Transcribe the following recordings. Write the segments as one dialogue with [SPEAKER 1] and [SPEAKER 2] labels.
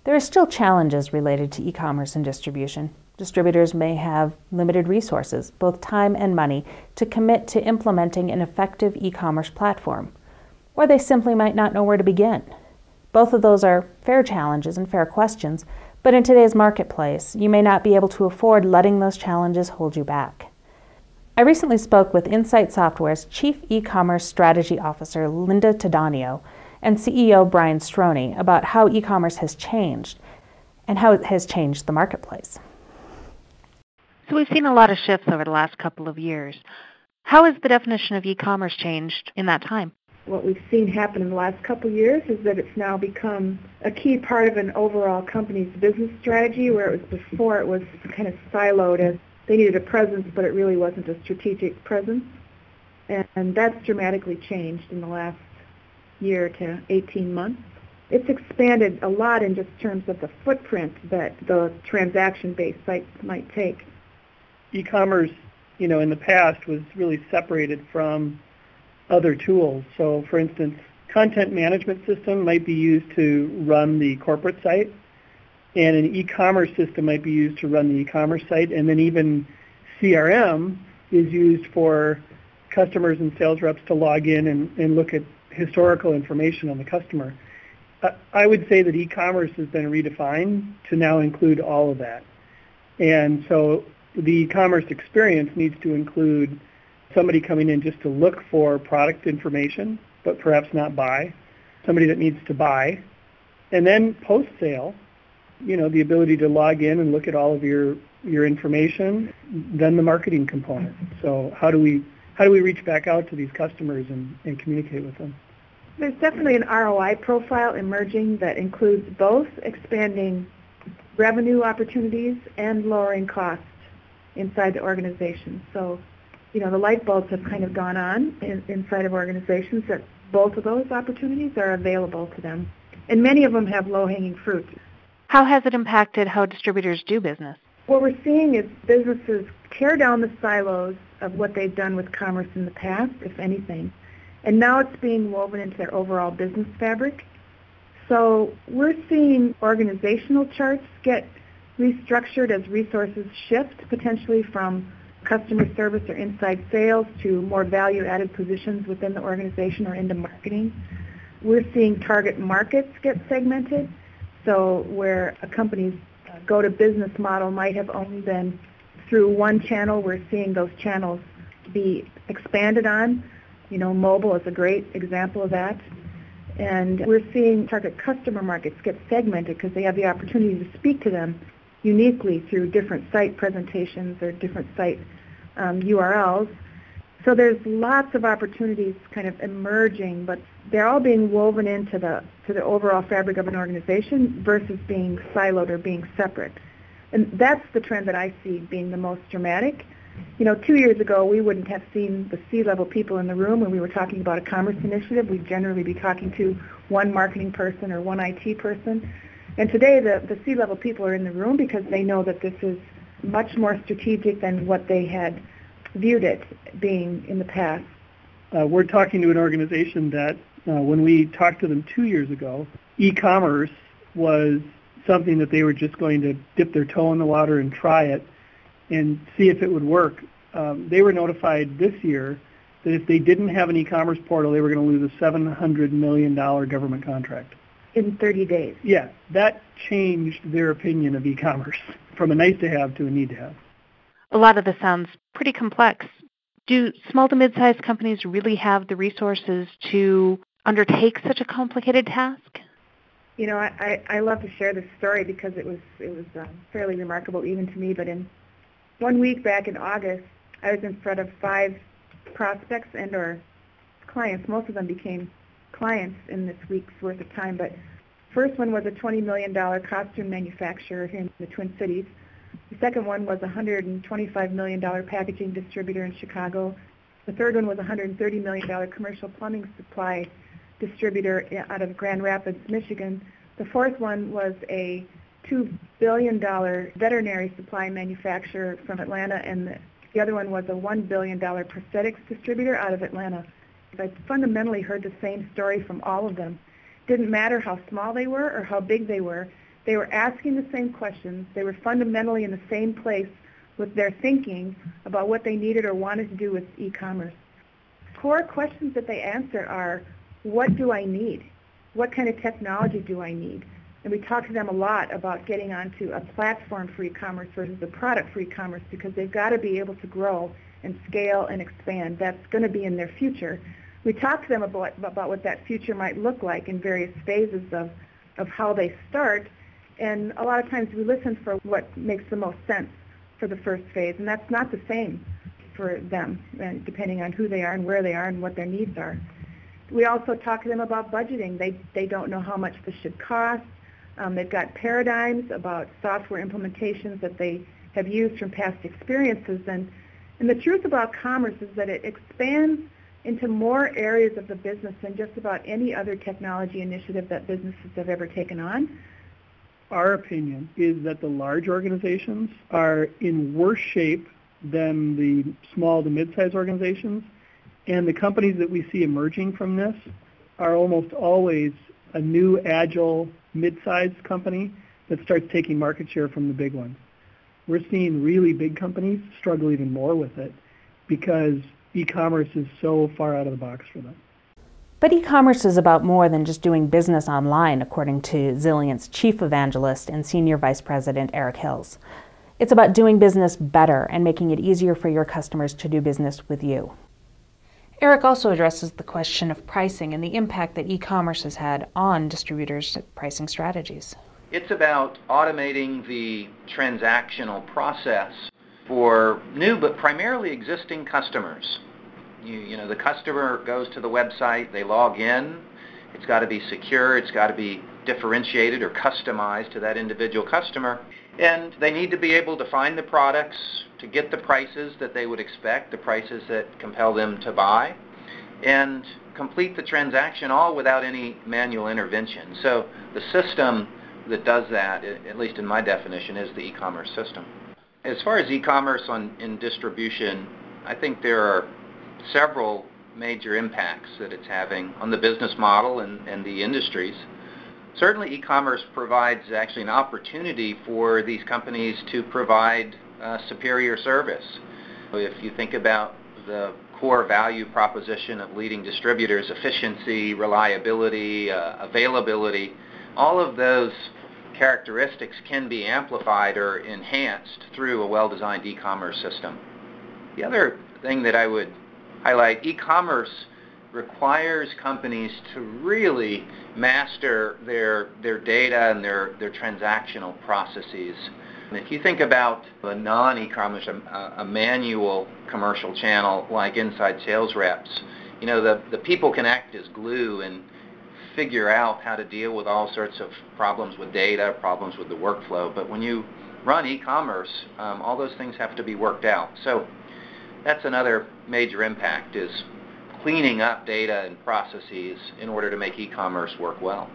[SPEAKER 1] There are still challenges related to e-commerce and distribution. Distributors may have limited resources, both time and money, to commit to implementing an effective e-commerce platform, or they simply might not know where to begin. Both of those are fair challenges and fair questions, but in today's marketplace, you may not be able to afford letting those challenges hold you back. I recently spoke with Insite Software's Chief E-commerce Strategy Officer, Linda Taddonio, and CEO Brian Stroney about how e-commerce has changed and how it has changed the marketplace.
[SPEAKER 2] So we've seen a lot of shifts over the last couple of years. How has the definition of e-commerce changed in that time?
[SPEAKER 3] What we've seen happen in the last couple of years is that it's now become a key part of an overall company's business strategy, where before it was kind of siloed as they needed a presence, but it really wasn't a strategic presence. And that's dramatically changed in the last year to 18 months. It's expanded a lot in just terms of the footprint that the transaction-based sites might take.
[SPEAKER 4] E-commerce, in the past was really separated from other tools. So, for instance, content management system might be used to run the corporate site, and an e-commerce system might be used to run the e-commerce site, and then even CRM is used for customers and sales reps to log in and look at historical information on the customer. I would say that e-commerce has been redefined to now include all of that. And so the e-commerce experience needs to include somebody coming in just to look for product information, but perhaps not buy, somebody that needs to buy, and then post-sale, the ability to log in and look at all of your information, then the marketing component. So how do we reach back out to these customers and communicate with them?
[SPEAKER 3] There's definitely an ROI profile emerging that includes both expanding revenue opportunities and lowering costs inside the organization. So, the light bulbs have kind of gone on inside of organizations that both of those opportunities are available to them. And many of them have low-hanging fruit.
[SPEAKER 2] How has it impacted how distributors do business?
[SPEAKER 3] What we're seeing is businesses tear down the silos of what they've done with commerce in the past, if anything. And now it's being woven into their overall business fabric. So we're seeing organizational charts get restructured as resources shift, potentially from customer service or inside sales to more value-added positions within the organization or into marketing. We're seeing target markets get segmented. So where a company's go-to-business model might have only been through one channel, we're seeing those channels be expanded on. Mobile is a great example of that. And we're seeing target customer markets get segmented because they have the opportunity to speak to them uniquely through different site presentations or different site URLs. So there's lots of opportunities kind of emerging, but they're all being woven into the overall fabric of an organization versus being siloed or being separate. And that's the trend that I see being the most dramatic. 2 years ago, we wouldn't have seen the C-level people in the room when we were talking about a commerce initiative. We'd generally be talking to one marketing person or one IT person. And today, the C-level people are in the room because they know that this is much more strategic than what they had viewed it being in the past.
[SPEAKER 4] We're talking to an organization that when we talked to them 2 years ago, e-commerce was something that they were just going to dip their toe in the water and try it and see if it would work. They were notified this year that if they didn't have an e-commerce portal, they were going to lose a $700 million government contract.
[SPEAKER 3] In 30 days.
[SPEAKER 4] Yeah, that changed their opinion of e-commerce from a nice-to-have to a need-to-have.
[SPEAKER 2] A lot of this sounds pretty complex. Do small to mid-sized companies really have the resources to undertake such a complicated task?
[SPEAKER 3] I love to share this story because it was fairly remarkable even to me. But in 1 week back in August, I was in front of 5 prospects and or clients. Most of them became clients in this week's worth of time. But first one was a $20 million costume manufacturer here in the Twin Cities. The second one was a $125 million packaging distributor in Chicago. The third one was a $130 million commercial plumbing supply distributor out of Grand Rapids, Michigan. The fourth one was a $2 billion veterinary supply manufacturer from Atlanta, and the other one was a $1 billion prosthetics distributor out of Atlanta. I fundamentally heard the same story from all of them. It didn't matter how small they were or how big they were. They were asking the same questions. They were fundamentally in the same place with their thinking about what they needed or wanted to do with e-commerce. Core questions that they answer are, what do I need? What kind of technology do I need? And we talk to them a lot about getting onto a platform for e-commerce versus a product for e-commerce, because they've got to be able to grow and scale and expand. That's going to be in their future. We talk to them about what that future might look like in various phases of how they start, and a lot of times we listen for what makes the most sense for the first phase, and that's not the same for them, and depending on who they are and where they are and what their needs are. We also talk to them about budgeting. They don't know how much this should cost. They've got paradigms about software implementations that they have used from past experiences, and the truth about commerce is that it expands into more areas of the business than just about any other technology initiative that businesses have ever taken on.
[SPEAKER 4] Our opinion is that the large organizations are in worse shape than the small to mid-sized organizations, and the companies that we see emerging from this are almost always a new, agile, mid-sized company that starts taking market share from the big ones. We're seeing really big companies struggle even more with it because e-commerce is so far out of the box for them.
[SPEAKER 1] But e-commerce is about more than just doing business online, according to Zilliant's chief evangelist and senior vice president, Eric Hills. It's about doing business better and making it easier for your customers to do business with you. Eric also addresses the question of pricing and the impact that e-commerce has had on distributors' pricing strategies.
[SPEAKER 5] It's about automating the transactional process for new but primarily existing customers. You know, the customer goes to the website, they log in, it's got to be secure, it's got to be differentiated or customized to that individual customer, and they need to be able to find the products, to get the prices that they would expect, the prices that compel them to buy, and complete the transaction all without any manual intervention. So the system that does that, at least in my definition, is the e-commerce system. As far as e-commerce in distribution, I think there are several major impacts that it's having on the business model and the industries. Certainly e-commerce provides actually an opportunity for these companies to provide superior service. If you think about the core value proposition of leading distributors, efficiency, reliability, availability, all of those characteristics can be amplified or enhanced through a well-designed e-commerce system. The other thing that I would highlight, e-commerce requires companies to really master their data and their transactional processes. And if you think about a non-e-commerce, a manual commercial channel like inside sales reps, you know, the people can act as glue and figure out how to deal with all sorts of problems with data, problems with the workflow. But when you run e-commerce, all those things have to be worked out. So that's another major impact, is cleaning up data and processes in order to make e-commerce work well.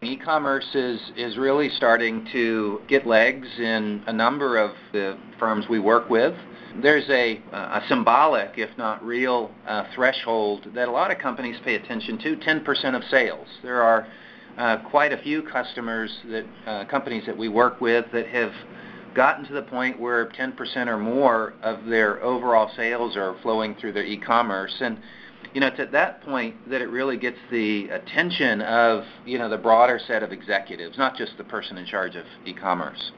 [SPEAKER 5] E-commerce is really starting to get legs in a number of the firms we work with. There's a symbolic, if not real, threshold that a lot of companies pay attention to, 10% of sales. There are quite a few companies that we work with that have gotten to the point where 10% or more of their overall sales are flowing through their e-commerce. And you know, it's at that point that it really gets the attention of, you know, the broader set of executives, not just the person in charge of e-commerce.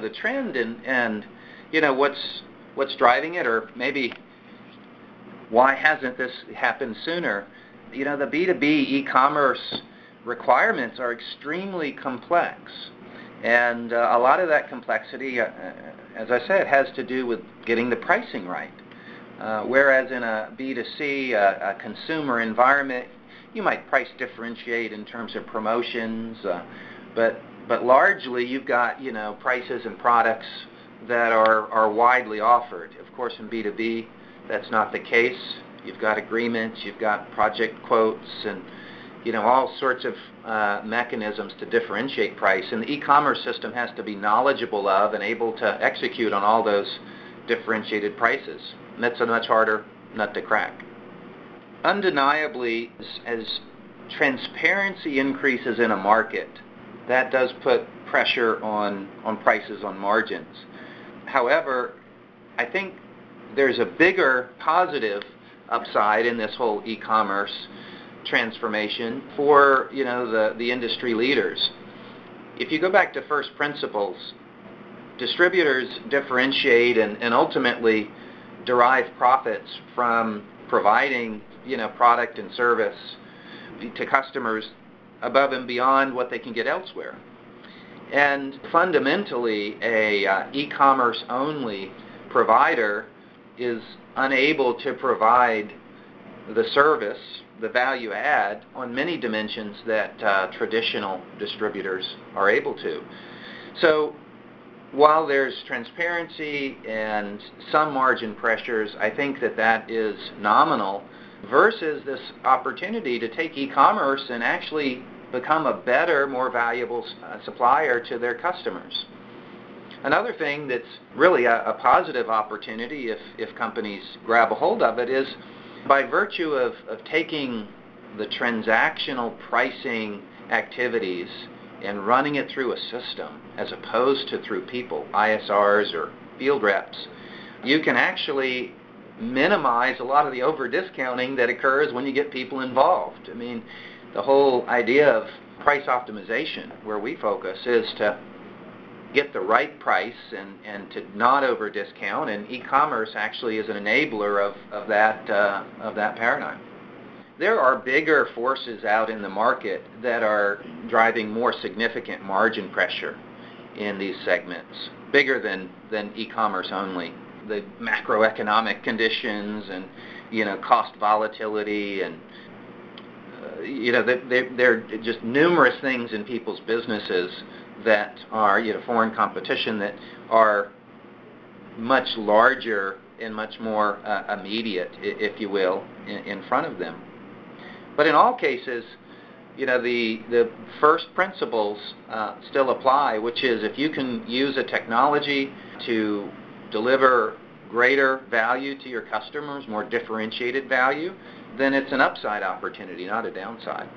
[SPEAKER 5] The trend and you know, what's driving it, or maybe why hasn't this happened sooner? You know, the B2B e-commerce requirements are extremely complex. And a lot of that complexity, as I said, has to do with getting the pricing right. Whereas in a B2C, a consumer environment, you might price differentiate in terms of promotions, but largely you've got, you know, prices and products that are widely offered. Of course, in B2B, that's not the case. You've got agreements, you've got project quotes, and you know, all sorts of mechanisms to differentiate price. And the e-commerce system has to be knowledgeable of and able to execute on all those differentiated prices. And that's a much harder nut to crack. Undeniably, as transparency increases in a market, that does put pressure on prices, on margins. However, I think there's a bigger positive upside in this whole e-commerce transformation for the industry leaders. If you go back to first principles, distributors differentiate and ultimately derive profits from providing product and service to customers above and beyond what they can get elsewhere. And fundamentally, a e-commerce only provider is unable to provide the service, the value add on many dimensions that traditional distributors are able to. So while there's transparency and some margin pressures, I think that is nominal versus this opportunity to take e-commerce and actually become a better, more valuable supplier to their customers. Another thing that's really a positive opportunity if companies grab a hold of it is by virtue of taking the transactional pricing activities and running it through a system as opposed to through people, ISRs or field reps, you can actually minimize a lot of the over-discounting that occurs when you get people involved. I mean, the whole idea of price optimization, where we focus, is to get the right price and to not over-discount, and e-commerce actually is an enabler of that paradigm. There are bigger forces out in the market that are driving more significant margin pressure in these segments, bigger than e-commerce only. The macroeconomic conditions and cost volatility and there are just numerous things in people's businesses that are foreign competition that are much larger and much more immediate, if you will, in front of them. But in all cases, the first principles still apply, which is if you can use a technology to deliver greater value to your customers, more differentiated value, then it's an upside opportunity, not a downside.